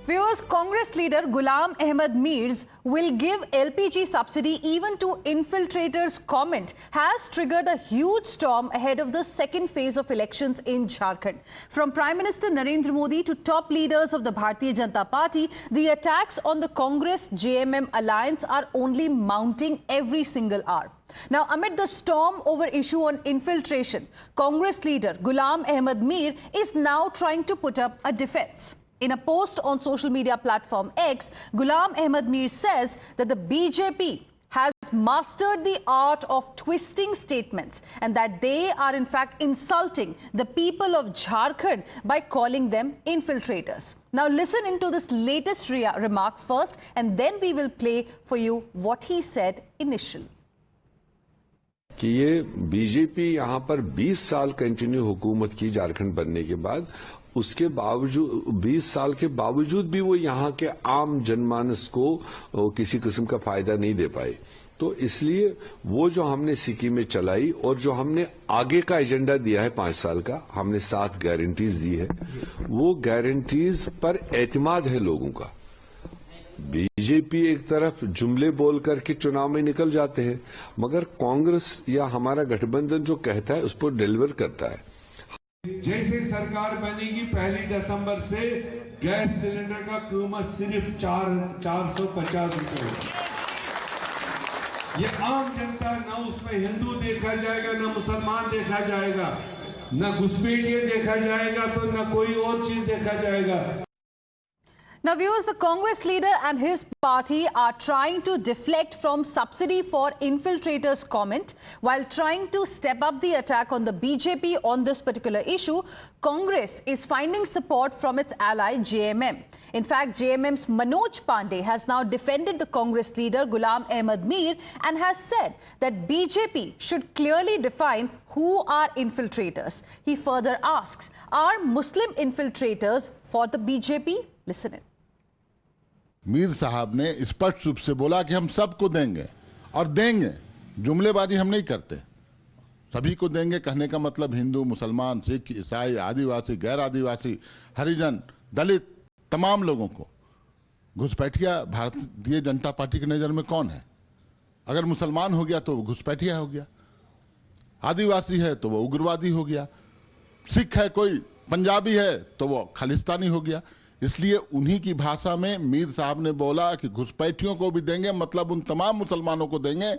Viewers, Congress leader Ghulam Ahmad Mir's "will give LPG subsidy even to infiltrators" comment has triggered a huge storm ahead of the second phase of elections in Jharkhand. From Prime Minister Narendra Modi to top leaders of the Bharatiya Janata Party, the attacks on the Congress-JMM alliance are only mounting every single hour. Now, amid the storm over issue on infiltration, Congress leader Ghulam Ahmad Mir is now trying to put up a defense. In a post on social media platform X, Ghulam Ahmad Mir says that the BJP has mastered the art of twisting statements and that they are in fact insulting the people of Jharkhand by calling them infiltrators. Now listen into this latest remark first, and then we will play for you what he said initially. कि ये BJP यहाँ पर 20 साल continue हुकूमत की झारखंड बनने के बाद, उसके बावजूद 20 साल के बावजूद भी वो यहाँ के आम जनमानस को किसी किस्म का फायदा नहीं दे पाए। तो इसलिए वो जो हमने सिक्किम में चलाई और जो हमने आगे का एजेंडा दिया है 5 साल का, हमने 7 गारंटीज दी है, वो गारंटीज पर एतमाद है लोगों का। बीजेपी एक तरफ जुमले बोल करके चुनाव में निकल जाते हैं, मगर कांग्रेस या हमारा गठबंधन जो कहता है उस पर डिलीवर करता है। जैसे सरकार बनेगी 1 दिसंबर से गैस सिलेंडर का कीमत सिर्फ 450 रुपए। ये आम जनता, न उसमें हिंदू देखा जाएगा, न मुसलमान देखा जाएगा, न घुसपैठिए देखा जाएगा, तो न कोई और चीज देखा जाएगा। Now viewers, the Congress leader and his party are trying to deflect from subsidy for infiltrators comment while trying to step up the attack on the BJP on this particular issue. Congress is finding support from its ally JMM. In fact, JMM's Manoj Pandey has now defended the Congress leader Ghulam Ahmad Mir and has said that BJP should clearly define who are infiltrators. He further asks, are Muslim infiltrators for the BJP? Listen in. Mir साहब ने स्पष्ट रूप से बोला कि हम सबको देंगे और देंगे, जुमलेबाजी हम नहीं करते, सभी को देंगे। कहने का मतलब हिंदू, मुसलमान, सिख, ईसाई, आदिवासी, गैर आदिवासी, हरिजन, दलित, तमाम लोगों को। घुसपैठिया भारतीय जनता पार्टी की नजर में कौन है? अगर मुसलमान हो गया तो वो घुसपैठिया हो गया, आदिवासी है तो वो उग्रवादी हो गया, सिख है कोई, पंजाबी है तो वो खालिस्तानी हो गया। इसलिए उन्हीं की भाषा में मीर साहब ने बोला कि घुसपैठियों को भी देंगे, मतलब उन तमाम मुसलमानों को देंगे।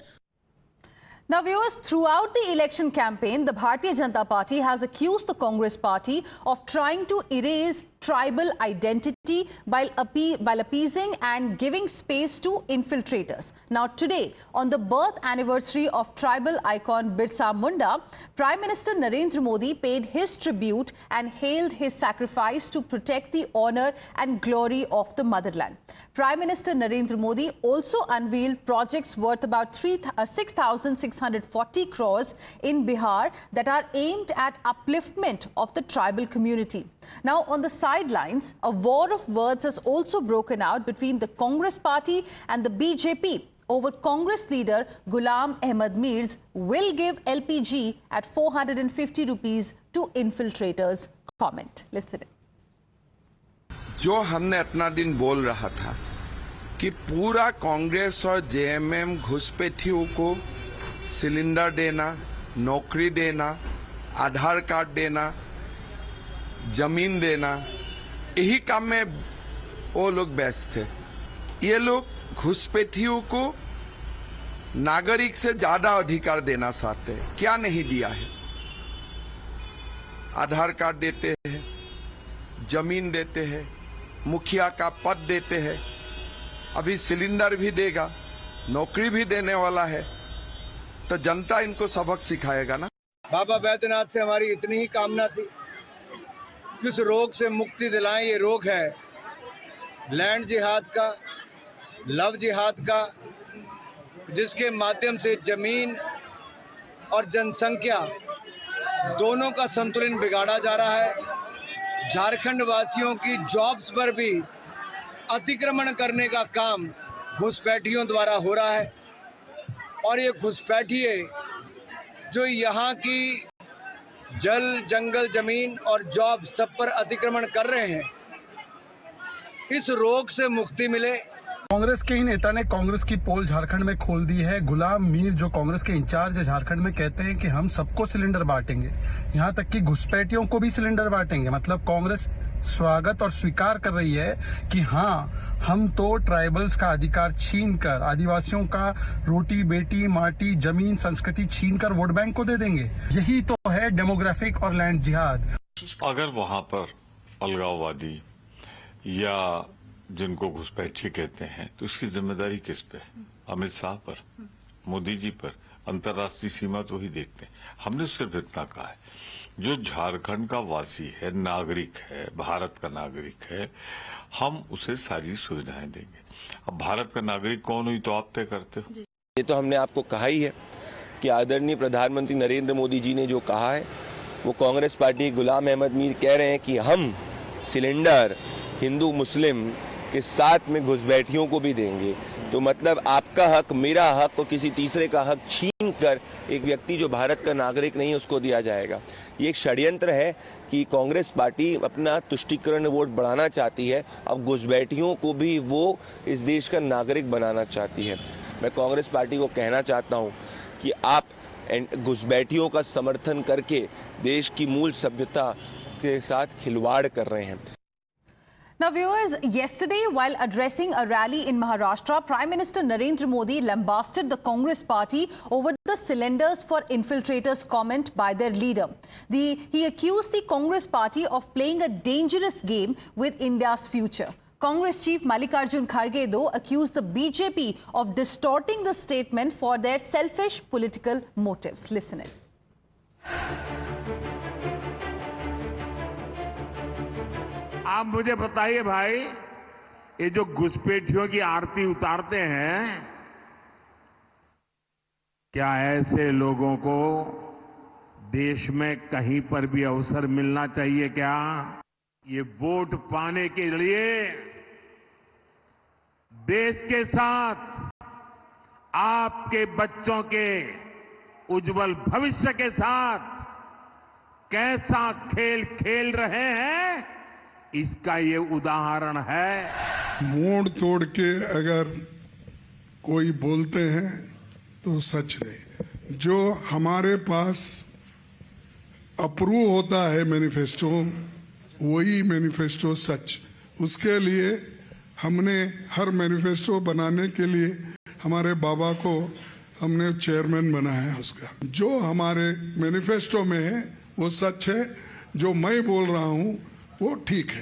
Now viewers, throughout the election campaign, the Bharatiya Janata Party has accused the Congress party of trying to erase tribal identity while appeasing and giving space to infiltrators. Now today, on the birth anniversary of tribal icon Birsa Munda, Prime Minister Narendra Modi paid his tribute and hailed his sacrifice to protect the honor and glory of the motherland. Prime Minister Narendra Modi also unveiled projects worth about 6,640 crores in Bihar that are aimed at upliftment of the tribal community. Now, on the sidelines, a war of words has also broken out between the Congress party and the BJP over Congress leader Ghulam Ahmad Mir's "will give LPG at 450 rupees to infiltrators" comment. Listen. जो हमने इतना दिन बोल रहा था कि पूरा कांग्रेस और जेएमएम घुसपैठियों को सिलेंडर देना, नौकरी देना, आधार कार्ड देना, जमीन देना, यही काम में वो लोग व्यस्त थे। ये लोग घुसपैठियों को नागरिक से ज्यादा अधिकार देना चाहते हैं। क्या नहीं दिया है? आधार कार्ड देते हैं, जमीन देते हैं, मुखिया का पद देते हैं, अभी सिलेंडर भी देगा, नौकरी भी देने वाला है। तो जनता इनको सबक सिखाएगा ना। बाबा बैद्यनाथ से हमारी इतनी ही कामना थी कि उस रोग से मुक्ति दिलाएं। ये रोग है लैंड जिहाद का, लव जिहाद का, जिसके माध्यम से जमीन और जनसंख्या दोनों का संतुलन बिगाड़ा जा रहा है। झारखंड वासियों की जॉब्स पर भी अतिक्रमण करने का काम घुसपैठियों द्वारा हो रहा है और ये घुसपैठिए जो यहाँ की जल, जंगल, जमीन और जॉब सब पर अतिक्रमण कर रहे हैं, इस रोग से मुक्ति मिले। कांग्रेस के ही नेता ने कांग्रेस की पोल झारखंड में खोल दी है। गुलाम मीर जो कांग्रेस के इंचार्ज है झारखंड में, कहते हैं कि हम सबको सिलेंडर बांटेंगे, यहां तक कि घुसपैठियों को भी सिलेंडर बांटेंगे। मतलब कांग्रेस स्वागत और स्वीकार कर रही है कि हाँ, हम तो ट्राइबल्स का अधिकार छीनकर, आदिवासियों का रोटी बेटी माटी जमीन संस्कृति छीनकर वोट बैंक को दे देंगे। यही तो है डेमोग्राफिक और लैंड जिहाद। अगर वहां पर अलगाववादी या जिनको घुसपैठी कहते हैं तो इसकी जिम्मेदारी किस पे है? अमित शाह पर, मोदी जी पर। अंतर्राष्ट्रीय सीमा तो ही देखते हैं। हमने सिर्फ इतना कहा है, जो झारखंड का वासी है, नागरिक है, भारत का नागरिक है, हम उसे सारी सुविधाएं देंगे। अब भारत का नागरिक कौन हुई तो आप तय करते हो। ये तो हमने आपको कहा ही है कि आदरणीय प्रधानमंत्री नरेंद्र मोदी जी ने जो कहा है, वो कांग्रेस पार्टी गुलाम अहमद मीर कह रहे हैं कि हम सिलेंडर हिंदू मुस्लिम के साथ में घुसपैठियों को भी देंगे। तो मतलब आपका हक, मेरा हक और किसी तीसरे का हक छीन कर एक व्यक्ति जो भारत का नागरिक नहीं उसको दिया जाएगा। ये एक षड्यंत्र है कि कांग्रेस पार्टी अपना तुष्टीकरण वोट बढ़ाना चाहती है। अब घुसपैठियों को भी वो इस देश का नागरिक बनाना चाहती है। मैं कांग्रेस पार्टी को कहना चाहता हूं कि आप घुसपैठियों का समर्थन करके देश की मूल सभ्यता के साथ खिलवाड़ कर रहे हैं। Now viewers, yesterday while addressing a rally in Maharashtra, Prime Minister Narendra Modi lambasted the Congress party over the cylinders for infiltrators comment by their leader. He accused the Congress party of playing a dangerous game with India's future. Congress chief Mallikarjun Kharge though accused the BJP of distorting the statement for their selfish political motives. Listen in. आप मुझे बताइए भाई, ये जो घुसपैठियों की आरती उतारते हैं, क्या ऐसे लोगों को देश में कहीं पर भी अवसर मिलना चाहिए क्या? ये वोट पाने के लिए देश के साथ, आपके बच्चों के उज्जवल भविष्य के साथ कैसा खेल खेल रहे हैं, इसका ये उदाहरण है। मोड़ तोड़ के अगर कोई बोलते हैं तो सच नहीं। जो हमारे पास अप्रूव होता है मैनिफेस्टो, वही मैनिफेस्टो सच। उसके लिए हमने हर मैनिफेस्टो बनाने के लिए हमारे बाबा को हमने चेयरमैन बनाया है उसका। जो हमारे मैनिफेस्टो में है वो सच है, जो मैं बोल रहा हूं वो ठीक है।